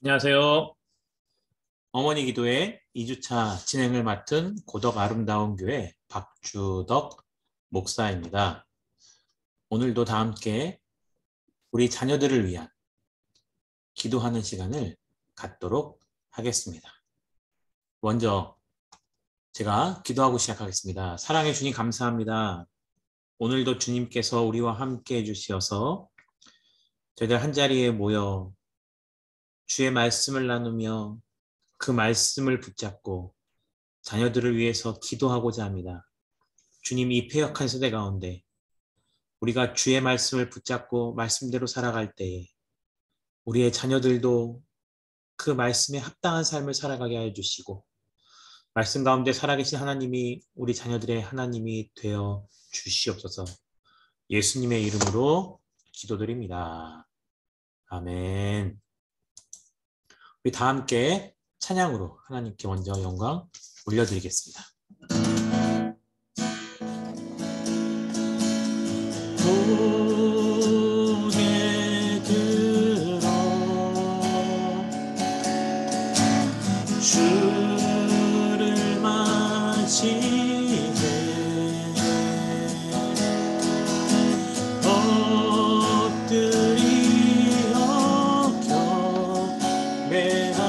안녕하세요. 어머니 기도회 2주차 진행을 맡은 고덕 아름다운 교회 박주덕 목사입니다. 오늘도 다 함께 우리 자녀들을 위한 기도하는 시간을 갖도록 하겠습니다. 먼저 제가 기도하고 시작하겠습니다. 사랑해 주님 감사합니다. 오늘도 주님께서 우리와 함께 해주셔서 저희들 한자리에 모여 주의 말씀을 나누며 그 말씀을 붙잡고 자녀들을 위해서 기도하고자 합니다. 주님, 이 패역한 세대 가운데 우리가 주의 말씀을 붙잡고 말씀대로 살아갈 때에 우리의 자녀들도 그 말씀에 합당한 삶을 살아가게 해주시고 말씀 가운데 살아계신 하나님이 우리 자녀들의 하나님이 되어 주시옵소서. 예수님의 이름으로 기도드립니다. 아멘. 우리 다 함께 찬양으로 하나님께 먼저 영광 올려드리겠습니다. 고개 들어 주를 맞이해 엎드리어 경배하며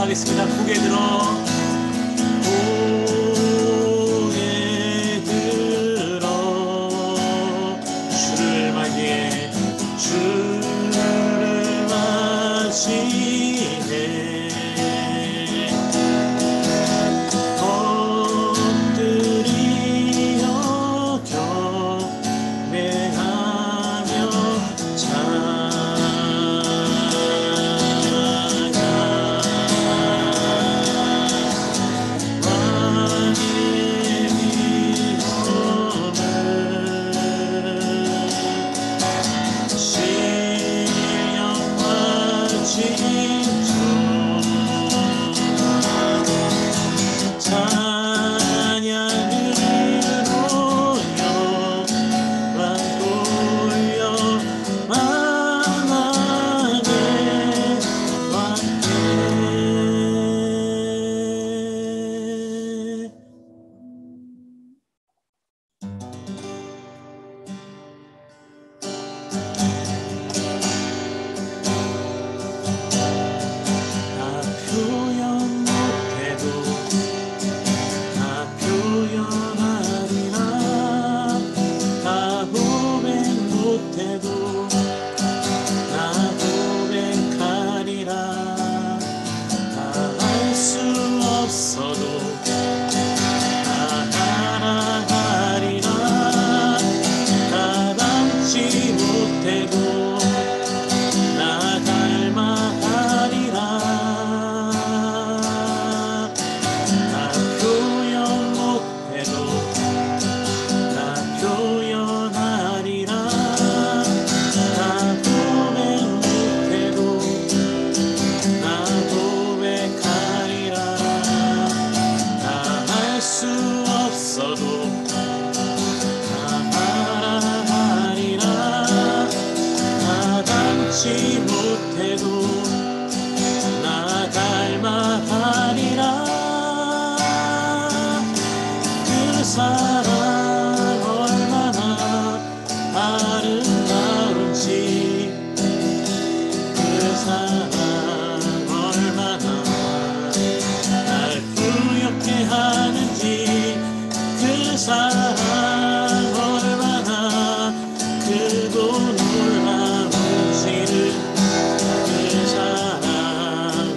하겠습니다. 고개 들어 고개 들어 주를 맞이해 주를 맞이해 엎드리어 경배하며 사랑 얼마나 아름다운지 그 사랑 얼마나 날 부엽게 하는지 그 사랑 얼마나 크고 놀라운지를 그 사랑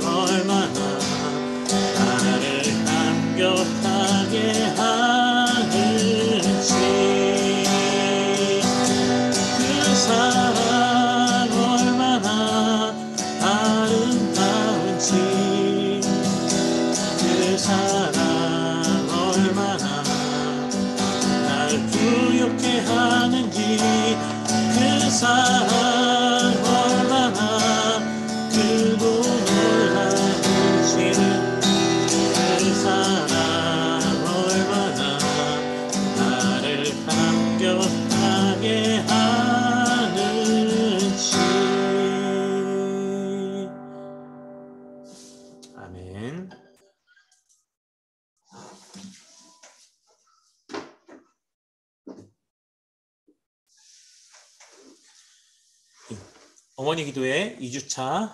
얼마나 나를 감격하게 하는지 그 사랑 얼마나 아름다운지 그 사랑 얼마나 날 부엽게 하는지 그 사랑 얼마나 크고 놀라운지를 그 사랑 얼마나 나를 감격하게 하는지. 아멘. 어머니 기도회 2주차를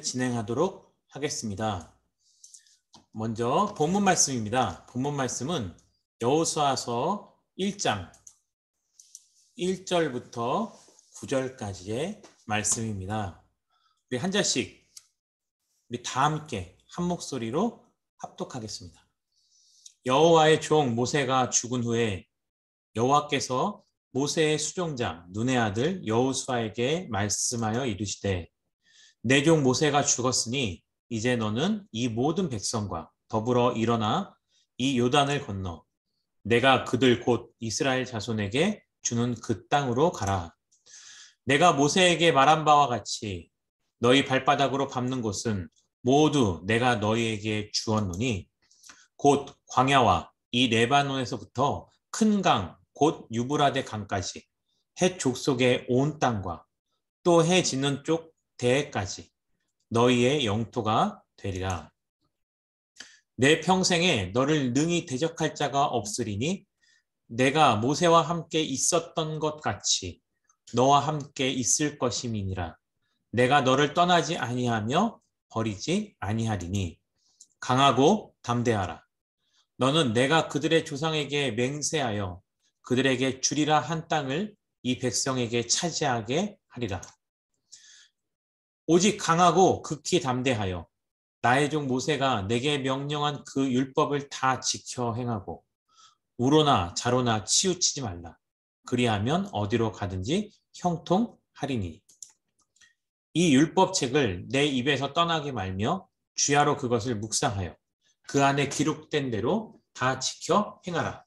진행하도록 하겠습니다. 먼저 본문 말씀입니다. 본문 말씀은 여호수아서 1장 1절부터 9절까지의 말씀입니다. 우리 한 절씩 우리 다 함께 한 목소리로 합독하겠습니다. 여호와의 종 모세가 죽은 후에 여호와께서 모세의 수종자 눈의 아들 여호수아에게 말씀하여 이르시되 내 종 모세가 죽었으니 이제 너는 이 모든 백성과 더불어 일어나 이 요단을 건너 내가 그들 곧 이스라엘 자손에게 주는 그 땅으로 가라. 내가 모세에게 말한 바와 같이 너희 발바닥으로 밟는 곳은 모두 내가 너희에게 주었노니 곧 광야와 이 레바논에서부터 큰 강 곧 유브라데 강까지 해 족속의 온 땅과 또 해 짓는 쪽 대해까지 너희의 영토가 되리라. 내 평생에 너를 능히 대적할 자가 없으리니 내가 모세와 함께 있었던 것 같이 너와 함께 있을 것임이니라. 내가 너를 떠나지 아니하며 버리지 아니하리니 강하고 담대하라. 너는 내가 그들의 조상에게 맹세하여 그들에게 주리라 한 땅을 이 백성에게 차지하게 하리라. 오직 강하고 극히 담대하여 나의 종 모세가 내게 명령한 그 율법을 다 지켜 행하고 우로나 자로나 치우치지 말라. 그리하면 어디로 가든지 형통하리니. 이 율법책을 내 입에서 떠나게 말며 주야로 그것을 묵상하여 그 안에 기록된 대로 다 지켜 행하라.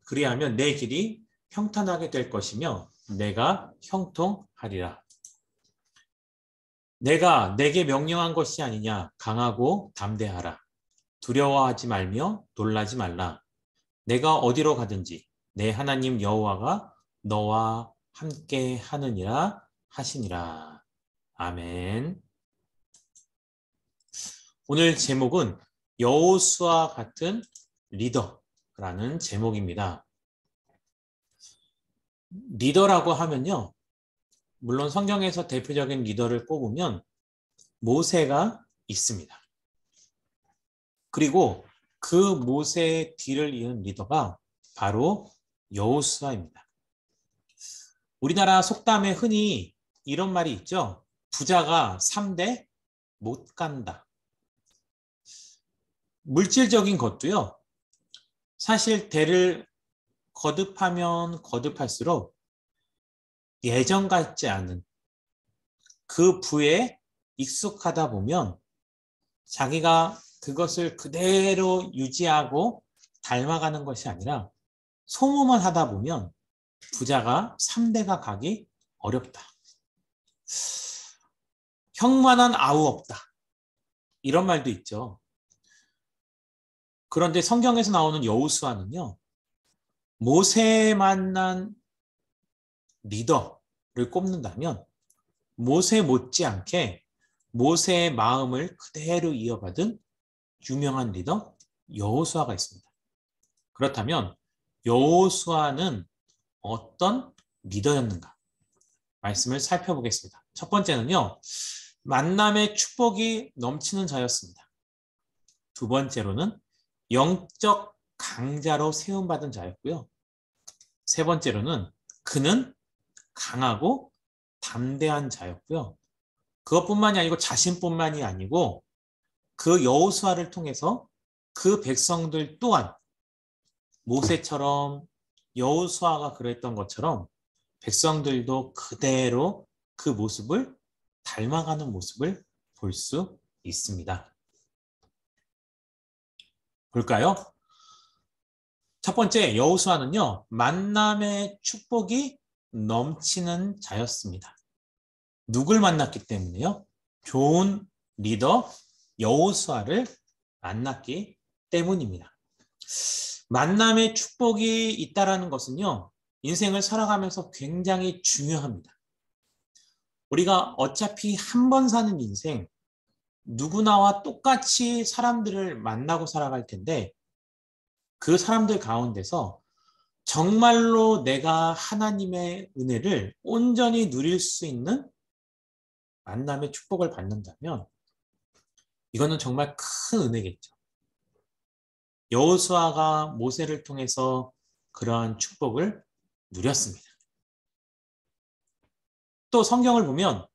그리하면 내 길이 평탄하게 될 것이며 내가 형통하리라. 내가 내게 명령한 것이 아니냐. 강하고 담대하라. 두려워하지 말며 놀라지 말라. 내가 어디로 가든지 내 하나님 여호와가 너와 함께 하느니라 하시니라. 아멘. 오늘 제목은 여호수아 같은 리더라는 제목입니다. 리더라고 하면요, 물론 성경에서 대표적인 리더를 꼽으면 모세가 있습니다. 그리고 그 모세의 뒤를 이은 리더가 바로 여호수아입니다. 우리나라 속담에 흔히 이런 말이 있죠. 부자가 3대 못 간다. 물질적인 것도요, 사실 대를 거듭하면 거듭할수록 예전 같지 않은 그 부에 익숙하다 보면 자기가 그것을 그대로 유지하고 닮아가는 것이 아니라 소모만 하다 보면 부자가 3대가 가기 어렵다. 형만한 아우 없다. 이런 말도 있죠. 그런데 성경에서 나오는 여호수아는요, 모세 만난 리더를 꼽는다면 모세 못지않게 모세의 마음을 그대로 이어받은 유명한 리더 여호수아가 있습니다. 그렇다면 여호수아는 어떤 리더였는가? 말씀을 살펴보겠습니다. 첫 번째는요. 만남의 축복이 넘치는 자였습니다. 두 번째로는 영적 강자로 세움받은 자였고요. 세 번째로는 그는 강하고 담대한 자였고요. 그것뿐만이 아니고 자신뿐만이 아니고 그 여호수아를 통해서 그 백성들 또한 모세처럼 여호수아가 그랬던 것처럼 백성들도 그대로 그 모습을 닮아가는 모습을 볼 수 있습니다. 볼까요? 첫 번째 여호수아는요. 만남의 축복이 넘치는 자였습니다. 누굴 만났기 때문에요? 좋은 리더 여호수아를 만났기 때문입니다. 만남의 축복이 있다라는 것은요. 인생을 살아가면서 굉장히 중요합니다. 우리가 어차피 한 번 사는 인생 누구나와 똑같이 사람들을 만나고 살아갈 텐데 그 사람들 가운데서 정말로 내가 하나님의 은혜를 온전히 누릴 수 있는 만남의 축복을 받는다면 이거는 정말 큰 은혜겠죠. 여호수아가 모세를 통해서 그러한 축복을 누렸습니다. 또 성경을 보면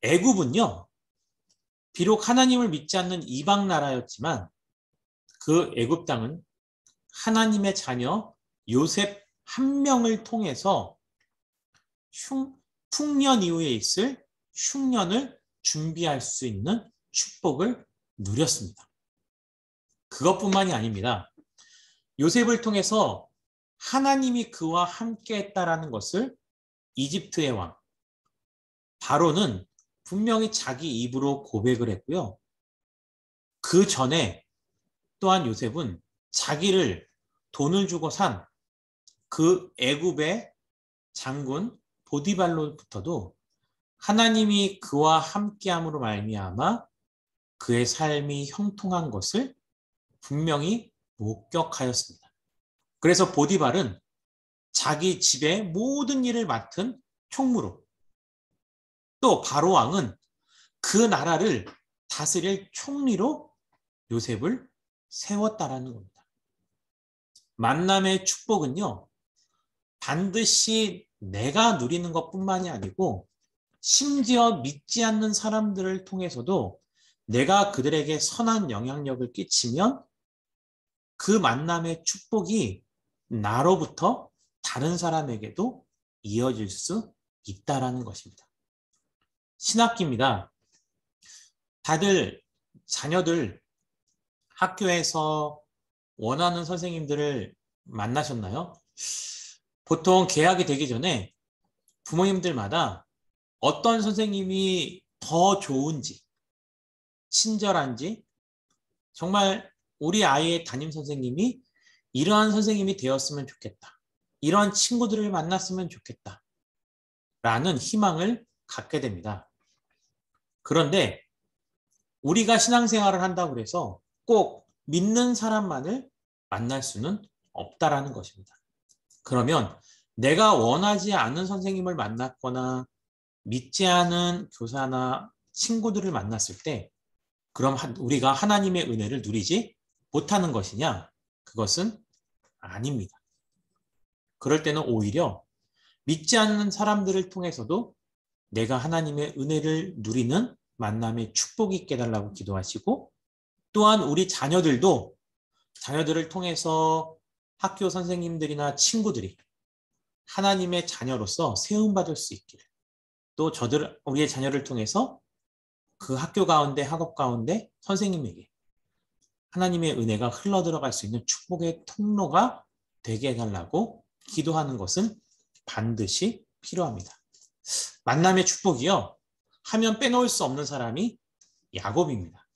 애굽은요. 비록 하나님을 믿지 않는 이방 나라였지만 그 애굽 땅은 하나님의 자녀 요셉 한 명을 통해서 풍년 이후에 있을 흉년을 준비할 수 있는 축복을 누렸습니다. 그것뿐만이 아닙니다. 요셉을 통해서 하나님이 그와 함께 했다라는 것을 이집트의 왕 바로는 분명히 자기 입으로 고백을 했고요. 그 전에 또한 요셉은 자기를 돈을 주고 산 그 애굽의 장군 보디발로부터도 하나님이 그와 함께함으로 말미암아 그의 삶이 형통한 것을 분명히 목격하였습니다. 그래서 보디발은 자기 집의 모든 일을 맡은 총무로 또 바로 왕은 그 나라를 다스릴 총리로 요셉을 세웠다라는 겁니다. 만남의 축복은요. 반드시 내가 누리는 것뿐만이 아니고 심지어 믿지 않는 사람들을 통해서도 내가 그들에게 선한 영향력을 끼치면 그 만남의 축복이 나로부터 다른 사람에게도 이어질 수 있다라는 것입니다. 신학기입니다. 다들 자녀들 학교에서 원하는 선생님들을 만나셨나요? 보통 개학이 되기 전에 부모님들마다 어떤 선생님이 더 좋은지, 친절한지, 정말 우리 아이의 담임 선생님이 이러한 선생님이 되었으면 좋겠다. 이러한 친구들을 만났으면 좋겠다. 라는 희망을 갖게 됩니다. 그런데 우리가 신앙생활을 한다고 해서 꼭 믿는 사람만을 만날 수는 없다라는 것입니다. 그러면 내가 원하지 않은 선생님을 만났거나 믿지 않은 교사나 친구들을 만났을 때 그럼 우리가 하나님의 은혜를 누리지 못하는 것이냐? 그것은 아닙니다. 그럴 때는 오히려 믿지 않는 사람들을 통해서도 내가 하나님의 은혜를 누리는 만남의 축복이 있게 해달라고 기도하시고 또한 우리 자녀들도 자녀들을 통해서 학교 선생님들이나 친구들이 하나님의 자녀로서 세움받을 수 있기를 또 우리의 자녀를 통해서 그 학교 가운데 학업 가운데 선생님에게 하나님의 은혜가 흘러들어갈 수 있는 축복의 통로가 되게 해달라고 기도하는 것은 반드시 필요합니다. 만남의 축복이요. 하면 빼놓을 수 없는 사람이 야곱입니다.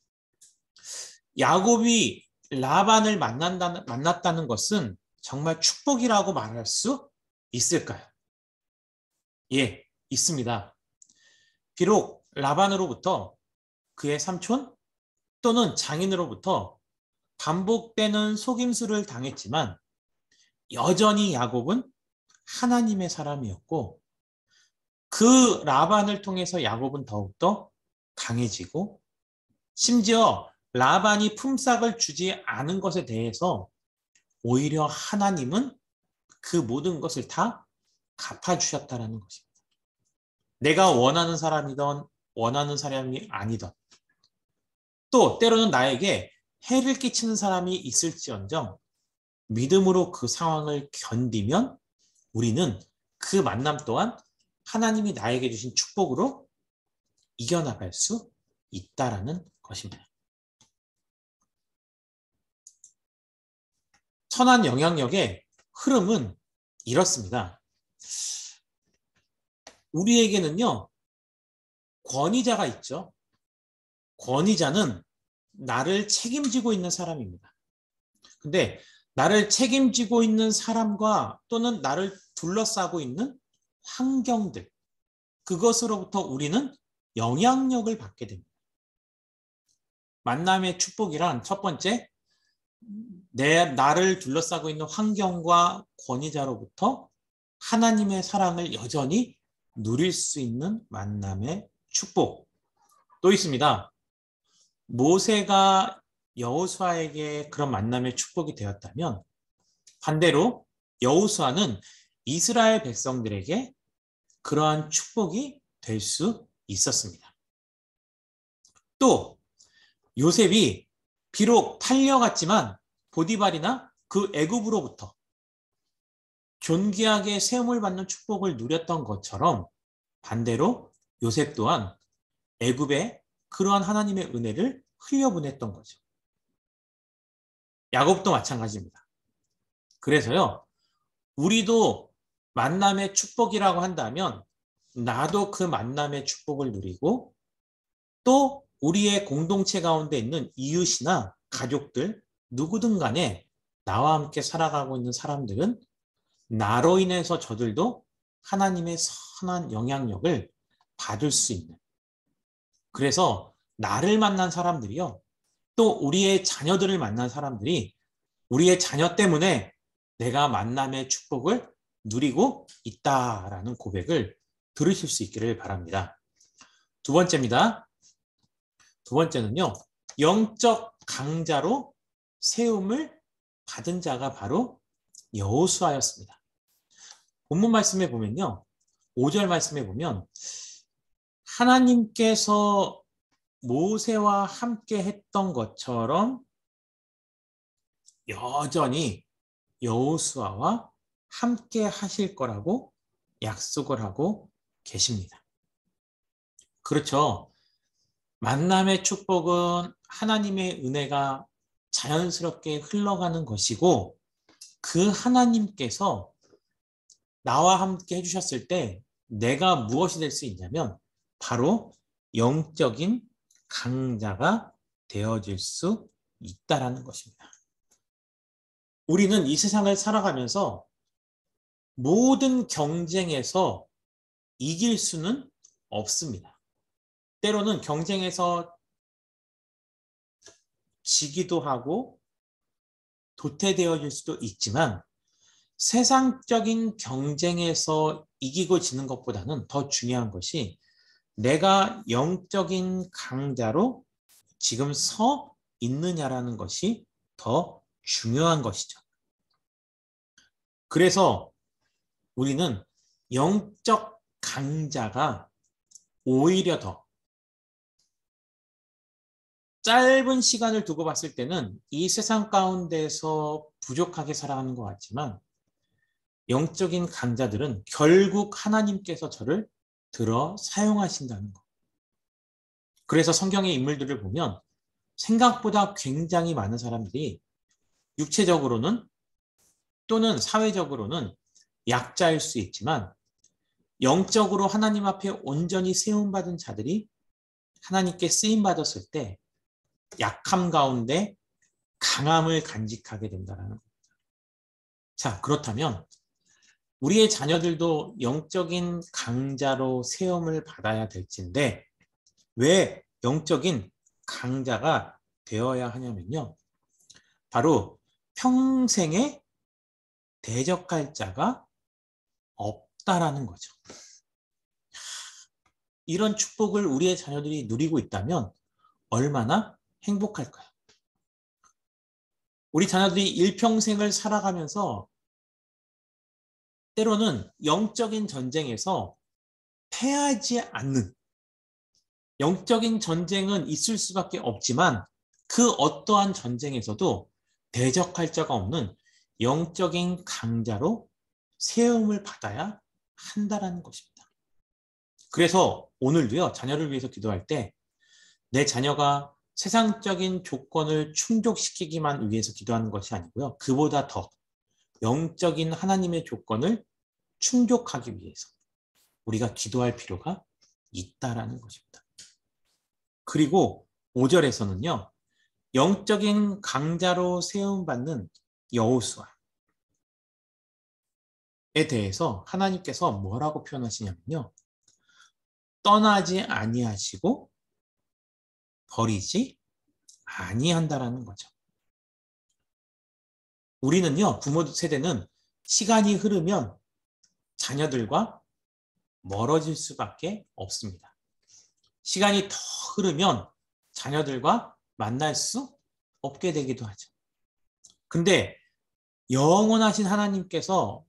야곱이 라반을 만났다는 것은 정말 축복이라고 말할 수 있을까요? 예, 있습니다. 비록 라반으로부터 그의 삼촌 또는 장인으로부터 반복되는 속임수를 당했지만 여전히 야곱은 하나님의 사람이었고 그 라반을 통해서 야곱은 더욱더 강해지고 심지어 라반이 품삯을 주지 않은 것에 대해서 오히려 하나님은 그 모든 것을 다 갚아주셨다라는 것입니다. 내가 원하는 사람이든 원하는 사람이 아니든 또 때로는 나에게 해를 끼치는 사람이 있을지언정 믿음으로 그 상황을 견디면 우리는 그 만남 또한 하나님이 나에게 주신 축복으로 이겨나갈 수 있다라는 것입니다. 선한 영향력의 흐름은 이렇습니다. 우리에게는요, 권위자가 있죠. 권위자는 나를 책임지고 있는 사람입니다. 근데 나를 책임지고 있는 사람과 또는 나를 둘러싸고 있는 환경들, 그것으로부터 우리는 영향력을 받게 됩니다. 만남의 축복이란 첫 번째, 나를 둘러싸고 있는 환경과 권위자로부터 하나님의 사랑을 여전히 누릴 수 있는 만남의 축복. 또 있습니다. 모세가 여호수아에게 그런 만남의 축복이 되었다면 반대로 여호수아는 이스라엘 백성들에게 그러한 축복이 될 수 있었습니다. 또 요셉이 비록 팔려갔지만 보디발이나 그 애굽으로부터 존귀하게 세움을 받는 축복을 누렸던 것처럼 반대로 요셉 또한 애굽에 그러한 하나님의 은혜를 흘려보냈던 거죠. 야곱도 마찬가지입니다. 그래서요, 우리도 만남의 축복이라고 한다면 나도 그 만남의 축복을 누리고 또 우리의 공동체 가운데 있는 이웃이나 가족들 누구든 간에 나와 함께 살아가고 있는 사람들은 나로 인해서 저들도 하나님의 선한 영향력을 받을 수 있는, 그래서 나를 만난 사람들이요, 또 우리의 자녀들을 만난 사람들이 우리의 자녀 때문에 내가 만남의 축복을 누리고 있다라는 고백을 들으실 수 있기를 바랍니다. 두 번째입니다. 두 번째는요, 영적 강자로 세움을 받은 자가 바로 여호수아였습니다. 본문 말씀에 보면요, 5절 말씀에 보면 하나님께서 모세와 함께 했던 것처럼 여전히 여호수아와 함께 하실 거라고 약속을 하고 계십니다. 그렇죠. 만남의 축복은 하나님의 은혜가 자연스럽게 흘러가는 것이고 그 하나님께서 나와 함께 해주셨을 때 내가 무엇이 될 수 있냐면 바로 영적인 강자가 되어질 수 있다라는 것입니다. 우리는 이 세상을 살아가면서 모든 경쟁에서 이길 수는 없습니다. 때로는 경쟁에서 지기도 하고 도태되어질 수도 있지만 세상적인 경쟁에서 이기고 지는 것보다는 더 중요한 것이 내가 영적인 강자로 지금 서 있느냐라는 것이 더 중요한 것이죠. 그래서 우리는 영적 강자가 오히려 더 짧은 시간을 두고 봤을 때는 이 세상 가운데서 부족하게 살아가는 것 같지만 영적인 강자들은 결국 하나님께서 저를 들어 사용하신다는 것. 그래서 성경의 인물들을 보면 생각보다 굉장히 많은 사람들이 육체적으로는 또는 사회적으로는 약자일 수 있지만 영적으로 하나님 앞에 온전히 세움받은 자들이 하나님께 쓰임받았을 때 약함 가운데 강함을 간직하게 된다는 겁니다. 자, 그렇다면 우리의 자녀들도 영적인 강자로 세움을 받아야 될진데 왜 영적인 강자가 되어야 하냐면요. 바로 평생에 대적할 자가 없다라는 거죠. 이런 축복을 우리의 자녀들이 누리고 있다면 얼마나 행복할까요? 우리 자녀들이 일평생을 살아가면서 때로는 영적인 전쟁에서 패하지 않는, 영적인 전쟁은 있을 수밖에 없지만 그 어떠한 전쟁에서도 대적할 자가 없는 영적인 강자로 세움을 받아야 한다는 것입니다. 그래서 오늘도요, 자녀를 위해서 기도할 때 내 자녀가 세상적인 조건을 충족시키기만 위해서 기도하는 것이 아니고요. 그보다 더 영적인 하나님의 조건을 충족하기 위해서 우리가 기도할 필요가 있다라는 것입니다. 그리고 5절에서는요. 영적인 강자로 세움받는 여호수아에 대해서 하나님께서 뭐라고 표현하시냐면요. 떠나지 아니하시고 버리지 아니한다라는 거죠. 우리는요, 부모 세대는 시간이 흐르면 자녀들과 멀어질 수밖에 없습니다. 시간이 더 흐르면 자녀들과 만날 수 없게 되기도 하죠. 근데 영원하신 하나님께서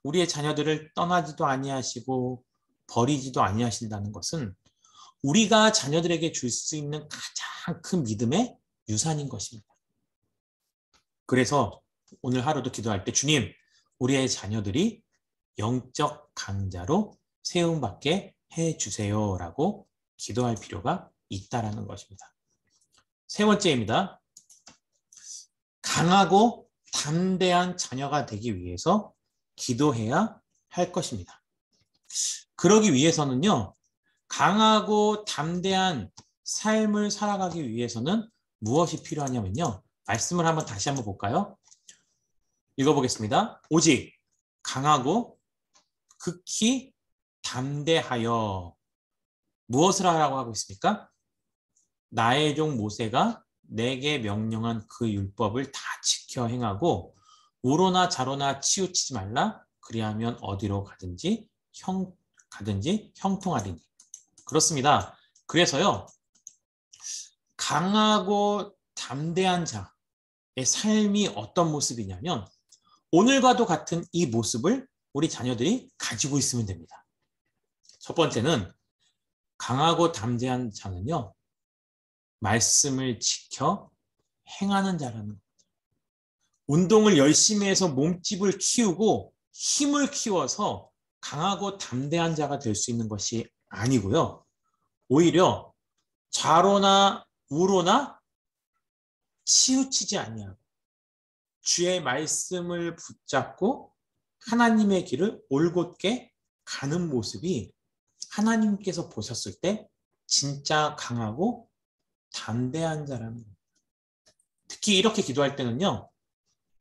우리의 자녀들을 떠나지도 아니하시고 버리지도 아니하신다는 것은 우리가 자녀들에게 줄 수 있는 가장 큰 믿음의 유산인 것입니다. 그래서 오늘 하루도 기도할 때 주님, 우리의 자녀들이 영적 강자로 세움받게 해주세요라고 기도할 필요가 있다라는 것입니다. 세 번째입니다. 강하고 담대한 자녀가 되기 위해서 기도해야 할 것입니다. 그러기 위해서는요, 강하고 담대한 삶을 살아가기 위해서는 무엇이 필요하냐면요. 말씀을 다시 한번 볼까요? 읽어보겠습니다. 오직 강하고 극히 담대하여 무엇을 하라고 하고 있습니까? 나의 종 모세가 내게 명령한 그 율법을 다 지켜 행하고 우로나 좌로나 치우치지 말라. 그리하면 어디로 가든지 형통하리니. 그렇습니다. 그래서요. 강하고 담대한 자의 삶이 어떤 모습이냐면 오늘과도 같은 이 모습을 우리 자녀들이 가지고 있으면 됩니다. 첫 번째는 강하고 담대한 자는요. 말씀을 지켜 행하는 자라는 겁니다. 운동을 열심히 해서 몸집을 키우고 힘을 키워서 강하고 담대한 자가 될 수 있는 것이 아니고요. 오히려 좌로나 우로나 치우치지 아니하고 주의 말씀을 붙잡고 하나님의 길을 올곧게 가는 모습이 하나님께서 보셨을 때 진짜 강하고 담대한 자라는 겁니다. 특히 이렇게 기도할 때는요.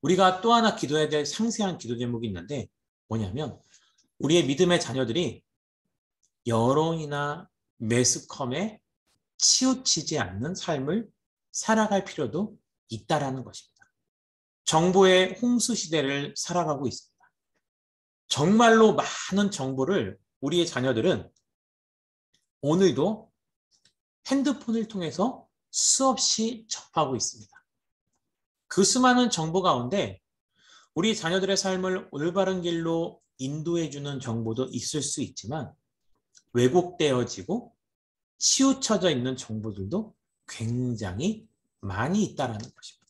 우리가 또 하나 기도해야 될 상세한 기도 제목이 있는데 뭐냐면 우리의 믿음의 자녀들이 여론이나 매스컴에 치우치지 않는 삶을 살아갈 필요도 있다라는 것입니다. 정보의 홍수 시대를 살아가고 있습니다. 정말로 많은 정보를 우리의 자녀들은 오늘도 핸드폰을 통해서 수없이 접하고 있습니다. 그 수많은 정보 가운데 우리 자녀들의 삶을 올바른 길로 인도해주는 정보도 있을 수 있지만 왜곡되어지고 치우쳐져 있는 정보들도 굉장히 많이 있다는 것입니다.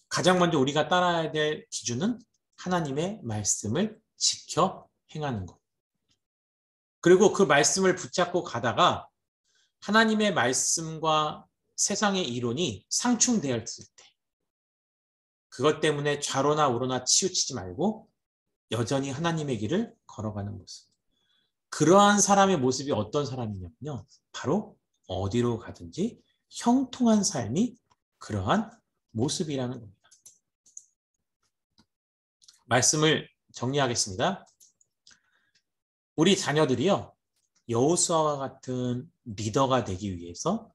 가장 먼저 우리가 따라야 될 기준은 하나님의 말씀을 지켜 행하는 것. 그리고 그 말씀을 붙잡고 가다가 하나님의 말씀과 세상의 이론이 상충되었을 때 그것 때문에 좌로나 우로나 치우치지 말고 여전히 하나님의 길을 걸어가는 모습. 그러한 사람의 모습이 어떤 사람이냐면요. 바로 어디로 가든지 형통한 삶이 그러한 모습이라는 겁니다. 말씀을 정리하겠습니다. 우리 자녀들이요. 여호수아와 같은 리더가 되기 위해서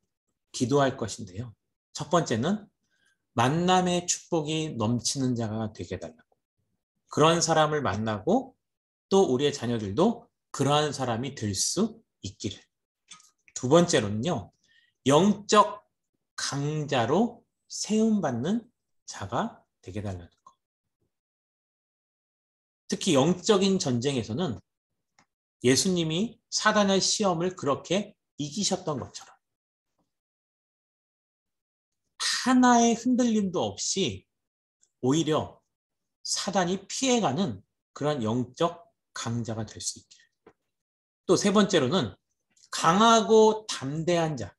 기도할 것인데요. 첫 번째는 만남의 축복이 넘치는 자가 되게 해달라고. 그런 사람을 만나고 또 우리의 자녀들도 그러한 사람이 될 수 있기를. 두 번째로는요, 영적 강자로 세움받는 자가 되게 달라는 것. 특히 영적인 전쟁에서는 예수님이 사단의 시험을 그렇게 이기셨던 것처럼 하나의 흔들림도 없이 오히려 사단이 피해가는 그런 영적 강자가 될 수 있기를. 또 세 번째로는 강하고 담대한 자.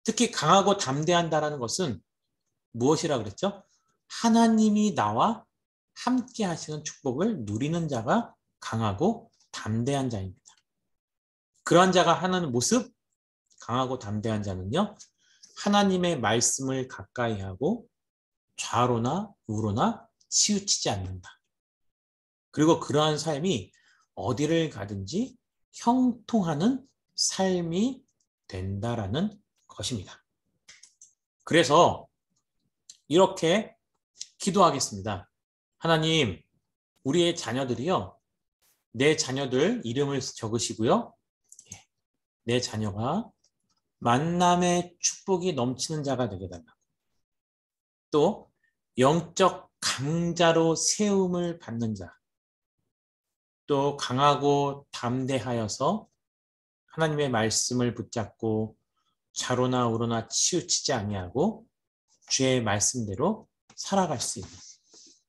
특히 강하고 담대한다라는 것은 무엇이라 그랬죠? 하나님이 나와 함께 하시는 축복을 누리는 자가 강하고 담대한 자입니다. 그러한 자가 하는 모습, 강하고 담대한 자는요, 하나님의 말씀을 가까이 하고 좌로나 우로나 치우치지 않는다. 그리고 그러한 삶이 어디를 가든지 형통하는 삶이 된다라는 것입니다. 그래서 이렇게 기도하겠습니다. 하나님, 우리의 자녀들이요, 내 자녀들 이름을 적으시고요, 내 자녀가 만남의 축복이 넘치는 자가 되게 달라고, 또 영적 강자로 세움을 받는 자, 또 강하고 담대하여서 하나님의 말씀을 붙잡고 좌로나 우로나 치우치지 아니하고 주의 말씀대로 살아갈 수 있는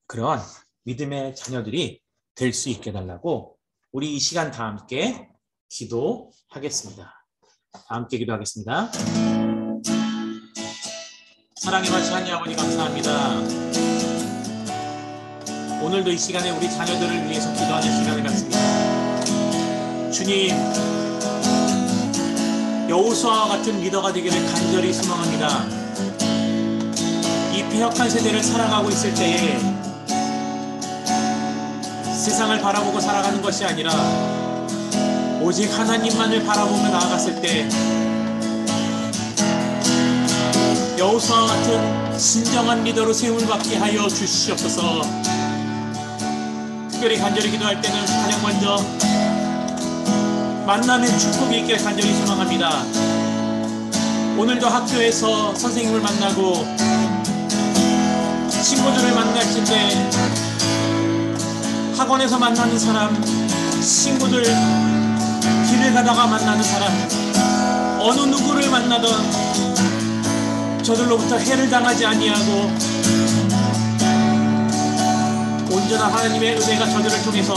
그러한 믿음의 자녀들이 될 수 있게 달라고 우리 이 시간 다 함께 기도하겠습니다. 다 함께 기도하겠습니다. 사랑의 마치 하나님 아버지 감사합니다. 오늘도 이 시간에 우리 자녀들을 위해서 기도하는 시간을 갖습니다. 주님, 여호수아와 같은 리더가 되기를 간절히 소망합니다. 이 패역한 세대를 살아가고 있을 때에 세상을 바라보고 살아가는 것이 아니라 오직 하나님만을 바라보며 나아갔을 때 여호수아와 같은 진정한 리더로 세움을 받게 하여 주시옵소서. 특별히 간절히 기도할 때는 가장 먼저 만남의 축복이 있기를 간절히 소망합니다. 오늘도 학교에서 선생님을 만나고 친구들을 만날 때 학원에서 만나는 사람, 친구들, 길을 가다가 만나는 사람, 어느 누구를 만나던 저들로부터 해를 당하지 아니하고 온전한 하나님의 은혜가 저들을 통해서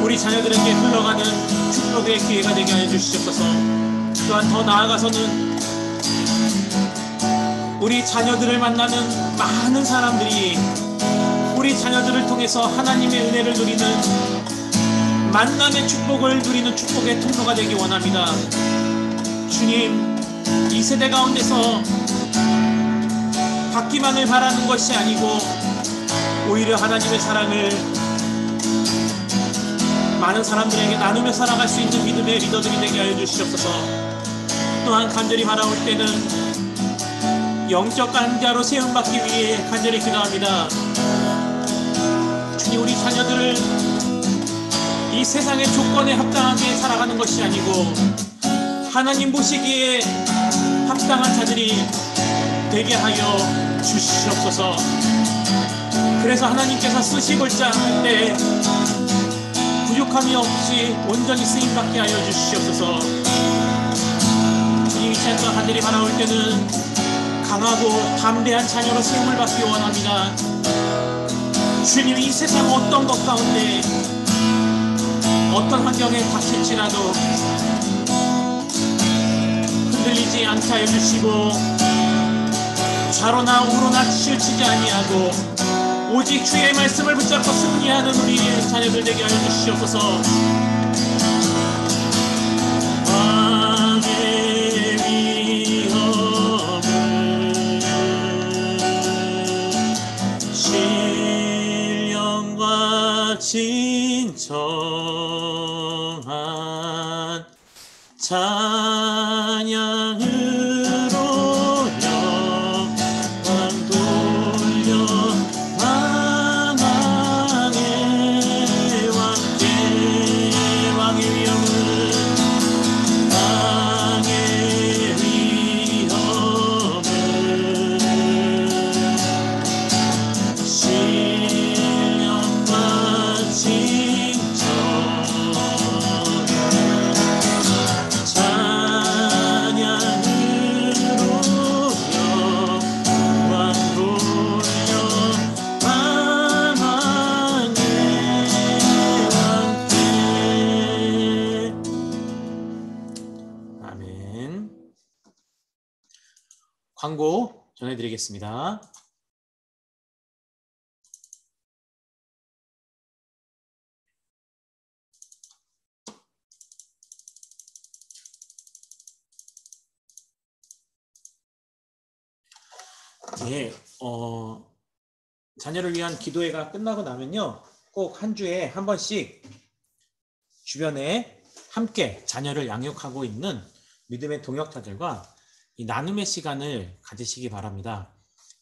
우리 자녀들에게 흘러가는 축복의 기회가 되게 하여 주시옵소서. 또한 더 나아가서는 우리 자녀들을 만나는 많은 사람들이 우리 자녀들을 통해서 하나님의 은혜를 누리는 만남의 축복을 누리는 축복의 통로가 되기 원합니다. 주님, 이 세대 가운데서 받기만을 바라는 것이 아니고 오히려 하나님의 사랑을 많은 사람들에게 나누며 살아갈 수 있는 믿음의 리더들이 되게 하여 주시옵소서. 또한 간절히 바라올 때는 영적 강자로 세움받기 위해 간절히 기도합니다. 주님, 우리 자녀들을 이 세상의 조건에 합당하게 살아가는 것이 아니고 하나님 보시기에 합당한 자들이 되게 하여 주시옵소서. 그래서 하나님께서 쓰시고자 할 때 부족함이 없이 온전히 쓰임받게 하여 주시옵소서. 주님, 이 시간 동안 간절히 바라올 때는 강하고 담대한 자녀로 세움을 받기 원합니다. 주님, 이 세상 어떤 것 가운데 어떤 환경에 닥칠지라도 흔들리지 않게 하여 주시고 좌로나 우로나 치우치지 아니하고 오직 주의 말씀을 붙잡고 승리하는 우리 자녀들 되게 하여 주시옵소서. 왕의 위엄을 신령과 진정한 찬양으로 영광 돌려 만왕의 왕께 광고 전해드리겠습니다. 예, 자녀를 위한 기도회가 끝나고 나면요, 꼭 한 주에 한 번씩 주변에 함께 자녀를 양육하고 있는 믿음의 동역자들과 이 나눔의 시간을 가지시기 바랍니다.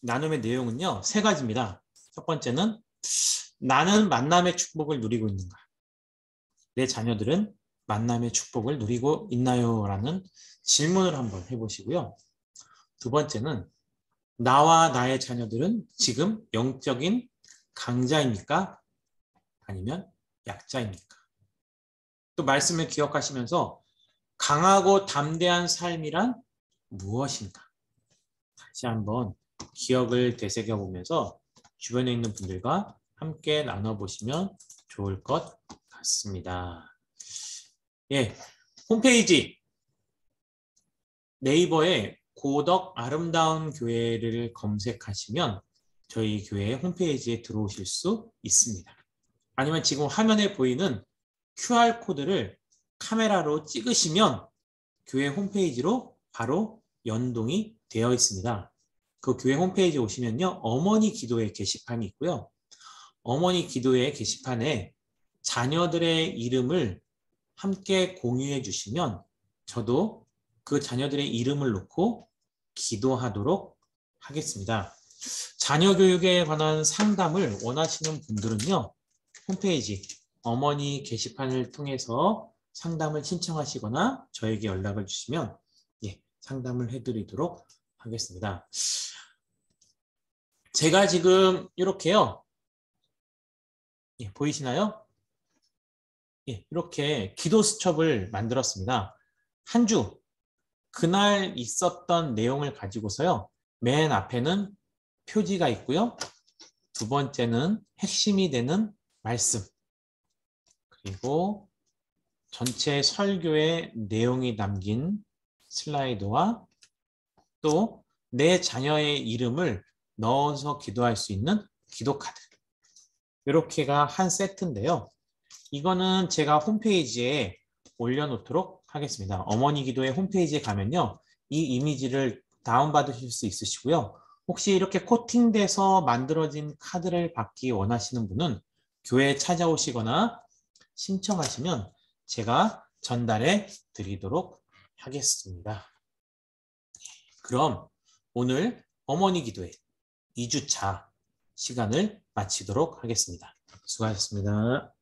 나눔의 내용은요, 세 가지입니다. 첫 번째는 나는 만남의 축복을 누리고 있는가? 내 자녀들은 만남의 축복을 누리고 있나요? 라는 질문을 한번 해보시고요. 두 번째는 나와 나의 자녀들은 지금 영적인 강자입니까? 아니면 약자입니까? 또 말씀을 기억하시면서 강하고 담대한 삶이란 무엇인가? 다시 한번 기억을 되새겨 보면서 주변에 있는 분들과 함께 나눠보시면 좋을 것 같습니다. 예, 홈페이지 네이버에 고덕 아름다운 교회를 검색하시면 저희 교회 홈페이지에 들어오실 수 있습니다. 아니면 지금 화면에 보이는 QR코드를 카메라로 찍으시면 교회 홈페이지로 바로 연동이 되어 있습니다. 그 교회 홈페이지 오시면요, 어머니 기도회 게시판이 있고요. 어머니 기도회 게시판에 자녀들의 이름을 함께 공유해 주시면 저도 그 자녀들의 이름을 놓고 기도하도록 하겠습니다. 자녀 교육에 관한 상담을 원하시는 분들은요, 홈페이지 어머니 게시판을 통해서 상담을 신청하시거나 저에게 연락을 주시면 상담을 해드리도록 하겠습니다. 제가 지금 이렇게요, 보이시나요? 이렇게 기도 수첩을 만들었습니다. 한 주 그날 있었던 내용을 가지고서요, 맨 앞에는 표지가 있고요, 두 번째는 핵심이 되는 말씀, 그리고 전체 설교의 내용이 담긴 슬라이드와 또 내 자녀의 이름을 넣어서 기도할 수 있는 기도카드, 이렇게가 한 세트인데요. 이거는 제가 홈페이지에 올려놓도록 하겠습니다. 어머니 기도회 홈페이지에 가면요, 이 이미지를 다운받으실 수 있으시고요. 혹시 이렇게 코팅돼서 만들어진 카드를 받기 원하시는 분은 교회에 찾아오시거나 신청하시면 제가 전달해 드리도록 하겠습니다. 그럼 오늘 어머니 기도회 2주차 시간을 마치도록 하겠습니다. 수고하셨습니다.